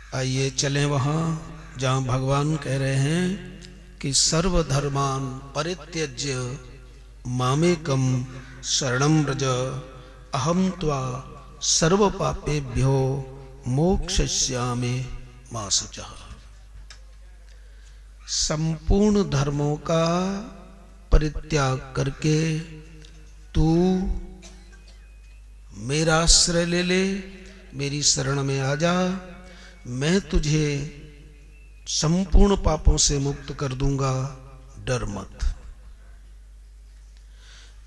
आइए चलें वहां जहां भगवान कह रहे हैं कि सर्वधर्मान परित्यज्य मामेकम शरणं व्रज अहम त्वा सर्व पापेभ्यो मोक्षयिष्यामि मा शुचः। संपूर्ण धर्मों का परित्याग करके तू मेरा आश्रय ले ले, मेरी शरण में आ जा, मैं तुझे संपूर्ण पापों से मुक्त कर दूंगा, डर मत।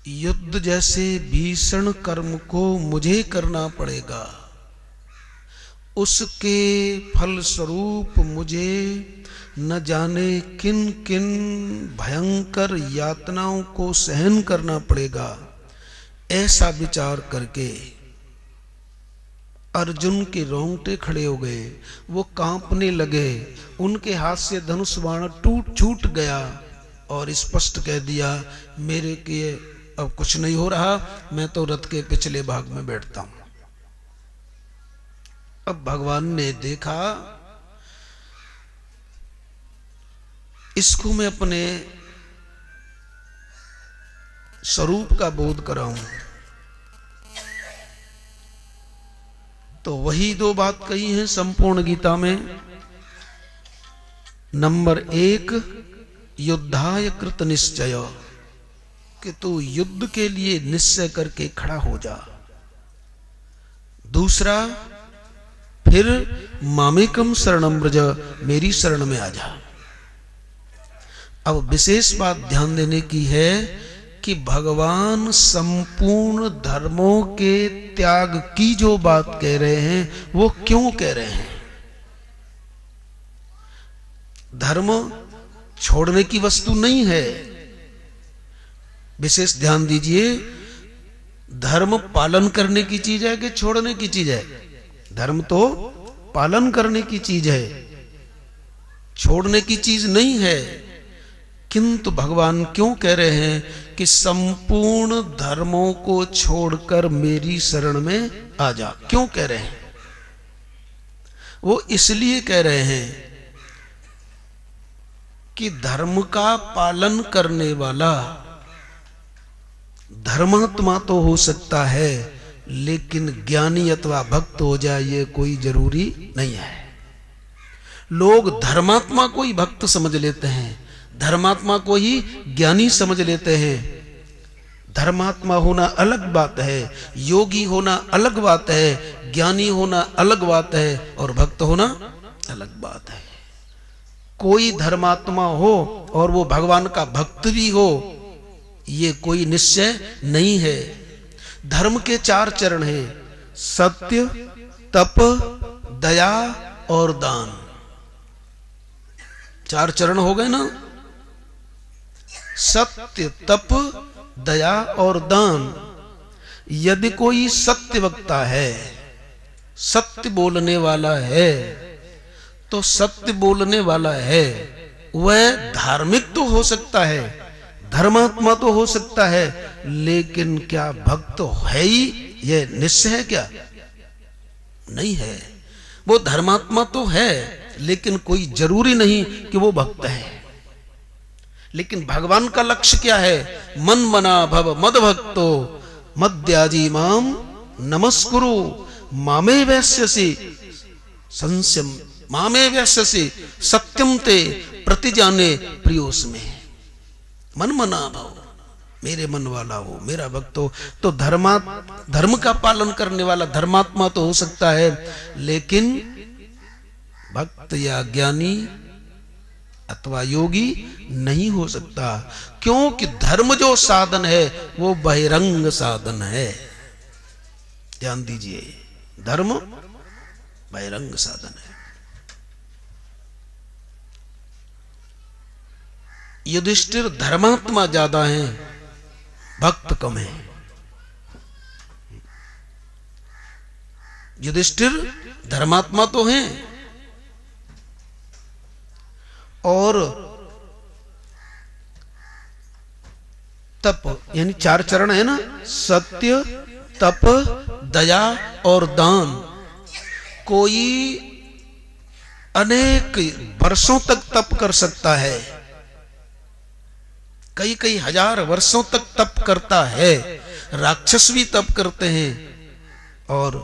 युद्ध जैसे भीषण कर्म को मुझे करना पड़ेगा, उसके फल स्वरूप मुझे न जाने किन किन भयंकर यातनाओं को सहन करना पड़ेगा। ऐसा विचार करके अर्जुन के रोंगटे खड़े हो गए, वो कांपने लगे, उनके हाथ से धनुष बाण छूट गया और स्पष्ट कह दिया मेरे के अब कुछ नहीं हो रहा, मैं तो रथ के पिछले भाग में बैठता हूं। अब भगवान ने देखा इसको मैं अपने स्वरूप का बोध कराऊं, तो वही दो बात कही है संपूर्ण गीता में। नंबर 1 युद्धाय कृत निश्चय, कि तू युद्ध के लिए निश्चय करके खड़ा हो जा। दूसरा फिर मामेकम शरणं व्रज, मेरी शरण में आ जा। अब विशेष बात ध्यान देने की है कि भगवान संपूर्ण धर्मों के त्याग की जो बात कह रहे हैं वो क्यों कह रहे हैं। धर्म छोड़ने की वस्तु नहीं है, विशेष ध्यान दीजिए। धर्म पालन करने की चीज है कि छोड़ने की चीज है? धर्म तो पालन करने की चीज है, छोड़ने की चीज नहीं है। किंतु भगवान क्यों कह रहे हैं कि संपूर्ण धर्मों को छोड़कर मेरी शरण में आ जा? क्यों कह रहे हैं? वो इसलिए कह रहे हैं कि धर्म का पालन करने वाला धर्मात्मा तो हो सकता है, लेकिन ज्ञानी अथवा भक्त हो जाए ये कोई जरूरी नहीं है। लोग धर्मात्मा को ही भक्त समझ लेते हैं, धर्मात्मा को ही ज्ञानी समझ लेते हैं। धर्मात्मा होना अलग बात है, योगी होना अलग बात है, ज्ञानी होना अलग बात है, और भक्त होना अलग बात है। कोई धर्मात्मा हो और वो भगवान का भक्त भी हो, ये कोई निश्चय नहीं है। धर्म के 4 चरण हैं, सत्य, तप, दया और दान। 4 चरण हो गए ना, सत्य, तप, दया और दान। यदि कोई सत्य वक्ता है, सत्य बोलने वाला है, तो सत्य बोलने वाला है वह धार्मिक तो हो सकता है, धर्मात्मा तो हो सकता है, लेकिन क्या भक्त है ही यह निश्चय है क्या? नहीं है। वो धर्मात्मा तो है, लेकिन कोई जरूरी नहीं कि वो भक्त है। लेकिन भगवान का लक्ष्य क्या है? मन मना भव मद भक्तो मद्याजी माम नमस्कुरु मामे वैश्यसि संस्यम मामे वैश्यसि सत्यम ते प्रतिजाने प्रियोस्मे। मन मना भव, मेरे मन वाला हो, मेरा भक्त हो। तो धर्म का पालन करने वाला धर्मात्मा तो हो सकता है, लेकिन भक्त या ज्ञानी अथवा योगी नहीं हो सकता। क्योंकि धर्म जो साधन है वो बहिरंग साधन है। ध्यान दीजिए, धर्म बहिरंग साधन है। युधिष्ठिर धर्मात्मा ज्यादा हैं, भक्त कम है। युधिष्ठिर धर्मात्मा तो हैं, और तप यानी 4 चरण है ना, सत्य, तप, दया और दान। कोई अनेक वर्षों तक तप कर सकता है, कई कई हजार वर्षों तक तप करता है। राक्षस भी तप करते हैं और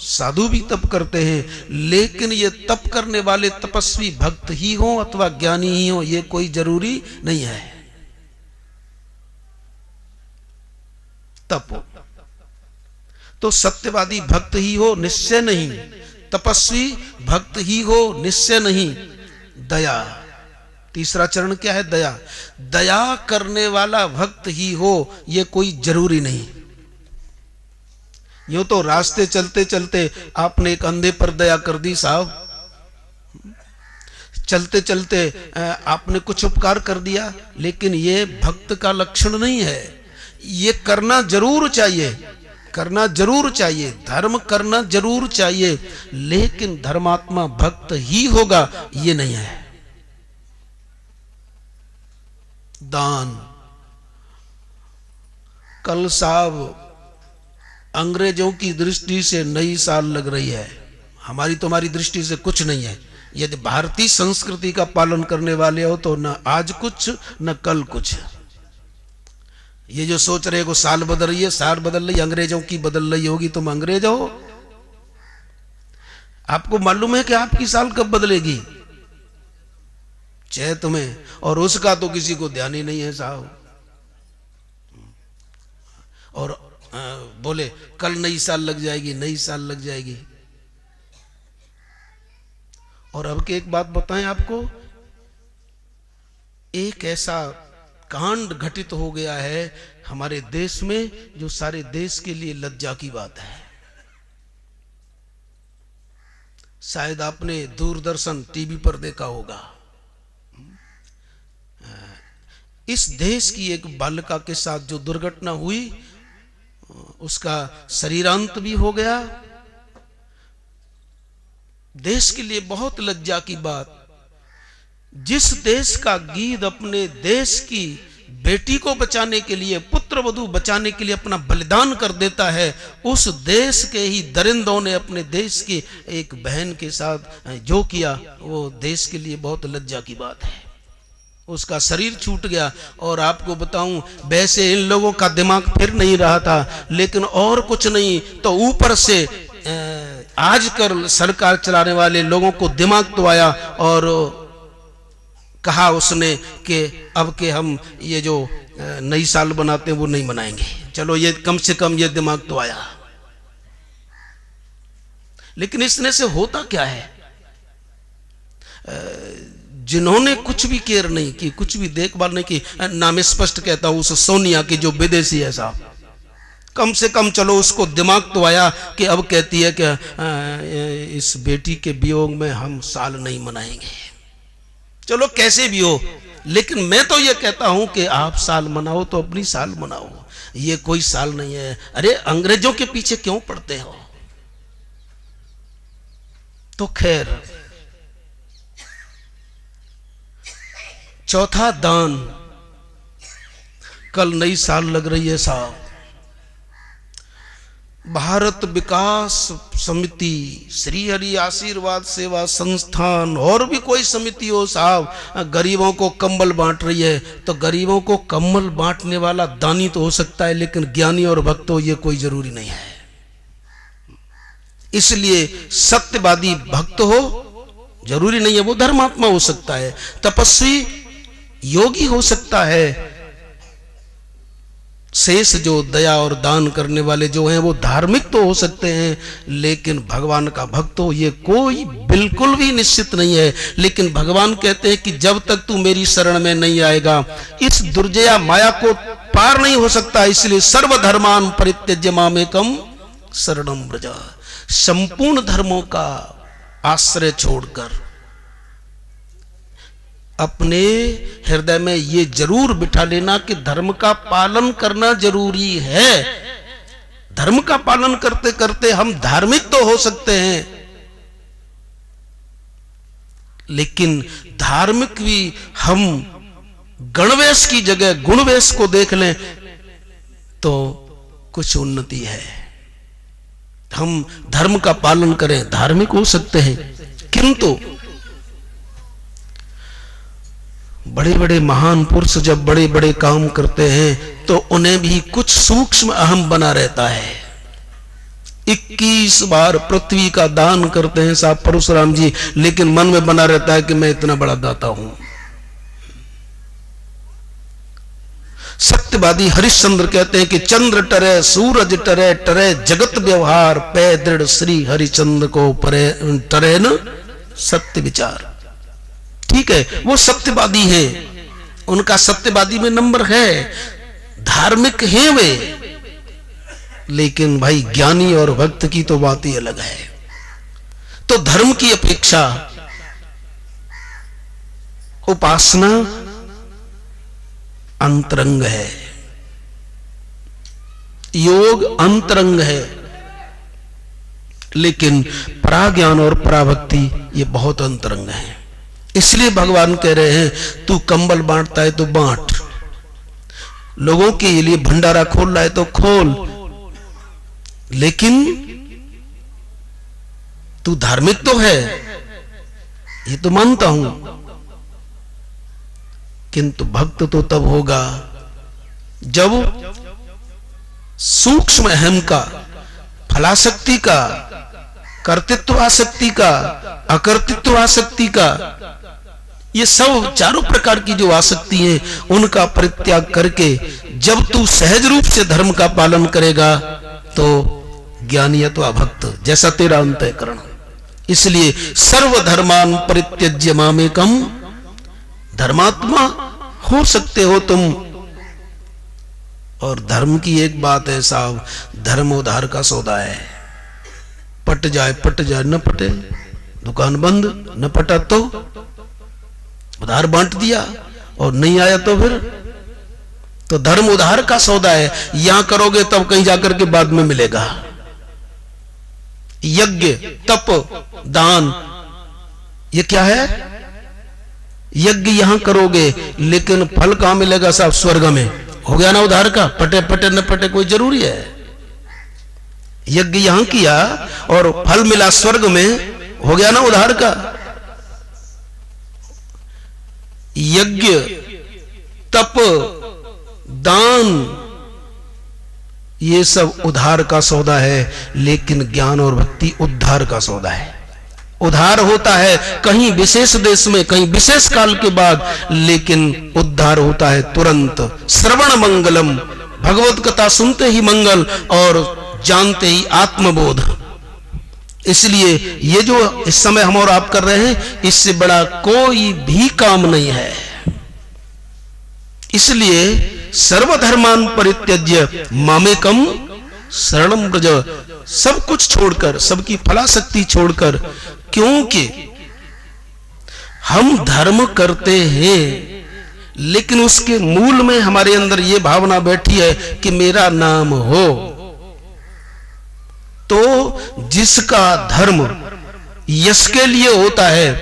साधु भी तप करते हैं, लेकिन ये तप करने वाले तपस्वी भक्त ही हो अथवा ज्ञानी ही हो, ये कोई जरूरी नहीं है। तप तो सत्यवादी भक्त ही हो निश्चय नहीं, तपस्वी भक्त ही हो निश्चय नहीं। दया, तीसरा चरण क्या है? दया। दया करने वाला भक्त ही हो, यह कोई जरूरी नहीं। यूं तो रास्ते चलते चलते आपने एक अंधे पर दया कर दी साहब, चलते चलते आपने कुछ उपकार कर दिया, लेकिन यह भक्त का लक्षण नहीं है। ये करना जरूर चाहिए, करना जरूर चाहिए, धर्म करना जरूर चाहिए, लेकिन धर्मात्मा भक्त ही होगा ये नहीं है। दान, कल साहब अंग्रेजों की दृष्टि से नई साल लग रही है, हमारी तुम्हारी दृष्टि से कुछ नहीं है। यदि भारतीय संस्कृति का पालन करने वाले हो तो न आज कुछ न कल कुछ। ये जो सोच रहे हो साल बदल रही है, साल बदल रही, अंग्रेजों की बदल रही होगी, तुम अंग्रेज हो? आपको मालूम है कि आपकी साल कब बदलेगी? चाहे तुम्हें, और उसका तो किसी को ध्यान ही नहीं है साहब। और बोले कल नई साल लग जाएगी, नई साल लग जाएगी। और अब के एक बात बताएं आपको, एक ऐसा कांड घटित हो गया है हमारे देश में जो सारे देश के लिए लज्जा की बात है। शायद आपने दूरदर्शन टीवी पर देखा होगा। इस देश की एक बालिका के साथ जो दुर्घटना हुई, उसका शरीरांत भी हो गया। देश के लिए बहुत लज्जा की बात। जिस देश का गीध अपने देश की बेटी को बचाने के लिए, पुत्र वधू बचाने के लिए अपना बलिदान कर देता है, उस देश के ही दरिंदों ने अपने देश की एक बहन के साथ जो किया, वो देश के लिए बहुत लज्जा की बात है। उसका शरीर छूट गया। और आपको बताऊं, वैसे इन लोगों का दिमाग फिर नहीं रहा था, लेकिन और कुछ नहीं तो ऊपर से आजकल सरकार चलाने वाले लोगों को दिमाग तो आया और कहा उसने कि अब के हम ये जो नई साल बनाते हैं वो नहीं मनाएंगे। चलो ये कम से कम ये दिमाग तो आया। लेकिन इसने से होता क्या है? जिन्होंने कुछ भी केयर नहीं की, कुछ भी देखभाल नहीं की, नाम स्पष्ट कहता हूं उस सोनिया की जो विदेशी है साहब, कम से कम चलो उसको दिमाग तो आया कि अब कहती है कि इस बेटी के वियोग में हम साल नहीं मनाएंगे। चलो कैसे भी हो, लेकिन मैं तो ये कहता हूं कि आप साल मनाओ तो अपनी साल मनाओ, ये कोई साल नहीं है। अरे अंग्रेजों के पीछे क्यों पड़ते हो? तो खैर, चौथा दान। कल नई साल लग रही है साहब। भारत विकास समिति, श्री हरि आशीर्वाद सेवा संस्थान और भी कोई समिति हो साहब, गरीबों को कंबल बांट रही है। तो गरीबों को कंबल बांटने वाला दानी तो हो सकता है, लेकिन ज्ञानी और भक्त हो ये कोई जरूरी नहीं है। इसलिए सत्यवादी भक्त हो जरूरी नहीं है, वो धर्मात्मा हो सकता है, तपस्वी योगी हो सकता है। शेष जो दया और दान करने वाले जो हैं वो धार्मिक तो हो सकते हैं, लेकिन भगवान का भक्त हो ये कोई बिल्कुल भी निश्चित नहीं है। लेकिन भगवान कहते हैं कि जब तक तू मेरी शरण में नहीं आएगा, इस दुर्जया माया को पार नहीं हो सकता। इसलिए सर्वधर्मान परित्यज्य मामेकम शरणं व्रज, संपूर्ण धर्मों का आश्रय छोड़कर अपने हृदय में ये जरूर बिठा लेना कि धर्म का पालन करना जरूरी है। धर्म का पालन करते करते हम धार्मिक तो हो सकते हैं, लेकिन धार्मिक भी हम गणवेश की जगह गुणवेश को देख लें तो कुछ उन्नति है। हम धर्म का पालन करें, धार्मिक हो सकते हैं, किंतु बड़े बड़े महान पुरुष जब बड़े बड़े काम करते हैं तो उन्हें भी कुछ सूक्ष्म अहम बना रहता है। 21 बार पृथ्वी का दान करते हैं साहब परशुराम जी, लेकिन मन में बना रहता है कि मैं इतना बड़ा दाता हूं। सत्यवादी हरिश्चंद्र कहते हैं कि चंद्र टरे सूरज टरे टरे जगत व्यवहार, पै दृढ़ श्री हरिचंद्र को परे टरे न सत्य विचार। ठीक है, वो सत्यवादी हैं, उनका सत्यवादी में नंबर है, धार्मिक हैं वे, लेकिन भाई ज्ञानी और भक्त की तो बात ही अलग है। तो धर्म की अपेक्षा उपासना अंतरंग है, योग अंतरंग है, लेकिन पराज्ञान और पराभक्ति ये बहुत अंतरंग है। इसलिए भगवान कह रहे हैं तू कंबल बांटता है तो बांट, लोगों के लिए भंडारा खोल रहा है तो खोल, लेकिन तू धार्मिक तो है, ये तो मानता हूं, किंतु भक्त तो तब होगा जब सूक्ष्म अहम का, फलाशक्ति का, कर्तृत्व आसक्ति का, अकर्तृत्व आसक्ति का, ये सब चारों प्रकार की जो आसक्ति है उनका परित्याग करके जब तू सहज रूप से धर्म का पालन करेगा तो ज्ञानी अथवा भक्त जैसा तेरा अंतःकरण। इसलिए सर्वधर्मान परित्यज्य मामेकम, धर्मात्मा हो सकते हो तुम। और धर्म की एक बात है साहब, धर्म उधार का सौदा है, पट जाए न पटे दुकान बंद, न पटा तो उधार बांट दिया, और नहीं आया तो फिर तो धर्म उधार का सौदा है, यहां करोगे तब कहीं जाकर के बाद में मिलेगा। यज्ञ तप दान ये क्या है? यज्ञ यहां करोगे लेकिन फल कहां मिलेगा साहब? स्वर्ग में। हो गया ना उधार का, पटे पटे न पटे कोई जरूरी है? यज्ञ यहां किया और फल मिला स्वर्ग में, हो गया ना उधार का। यज्ञ तप दान ये सब उधार का सौदा है, लेकिन ज्ञान और भक्ति उद्धार का सौदा है। उधार होता है कहीं विशेष देश में, कहीं विशेष काल के बाद, लेकिन उद्धार होता है तुरंत। श्रवण मंगलम, भगवत कथा सुनते ही मंगल और जानते ही आत्मबोध। इसलिए ये जो इस समय हम और आप कर रहे हैं, इससे बड़ा कोई भी काम नहीं है। इसलिए सर्वधर्मान परित्यज्य मामेकम शरणं व्रज, सब कुछ छोड़कर, सबकी फलाशक्ति छोड़कर, क्योंकि हम धर्म करते हैं लेकिन उसके मूल में हमारे अंदर यह भावना बैठी है कि मेरा नाम हो। तो जिसका धर्म यश के लिए होता है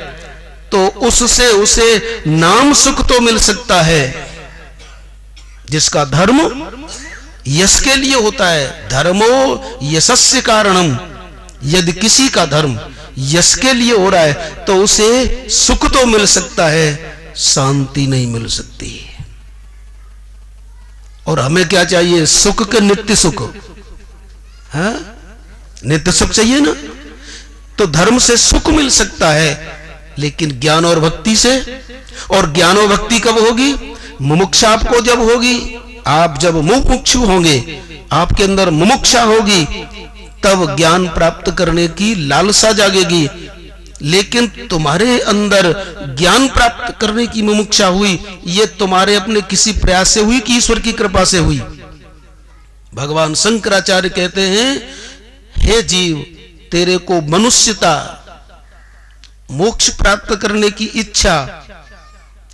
तो उससे उसे नाम सुख तो मिल सकता है। जिसका धर्म यश के लिए होता है, धर्मो यशस्य कारणम, यदि किसी का धर्म यश के लिए हो रहा है तो उसे सुख तो मिल सकता है, शांति नहीं मिल सकती। और हमें क्या चाहिए? सुख के नित्य सुख, है नित्य सुख चाहिए ना। तो धर्म से सुख मिल सकता है, लेकिन ज्ञान और भक्ति से। और ज्ञान और भक्ति कब होगी? मुमुक्षा आपको जब होगी, आप जब मुमुक्षु होंगे, आपके अंदर मुमुक्षा होगी, तब ज्ञान प्राप्त करने की लालसा जागेगी। लेकिन तुम्हारे अंदर ज्ञान प्राप्त करने की मुमुक्षा हुई, ये तुम्हारे अपने किसी प्रयास से हुई कि ईश्वर की कृपा से हुई? भगवान शंकराचार्य कहते हैं, हे जीव, तेरे को मनुष्यता, मोक्ष प्राप्त करने की इच्छा,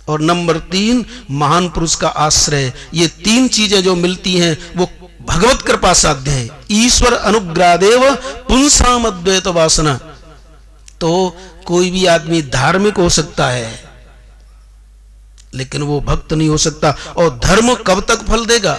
और नंबर 3 महान पुरुष का आश्रय, ये 3 चीजें जो मिलती हैं वो भगवत कृपा साध्य है। ईश्वर अनुग्रहदेव पुंसाम अद्वैत वासना। तो कोई भी आदमी धार्मिक हो सकता है लेकिन वो भक्त नहीं हो सकता। और धर्म कब तक फल देगा?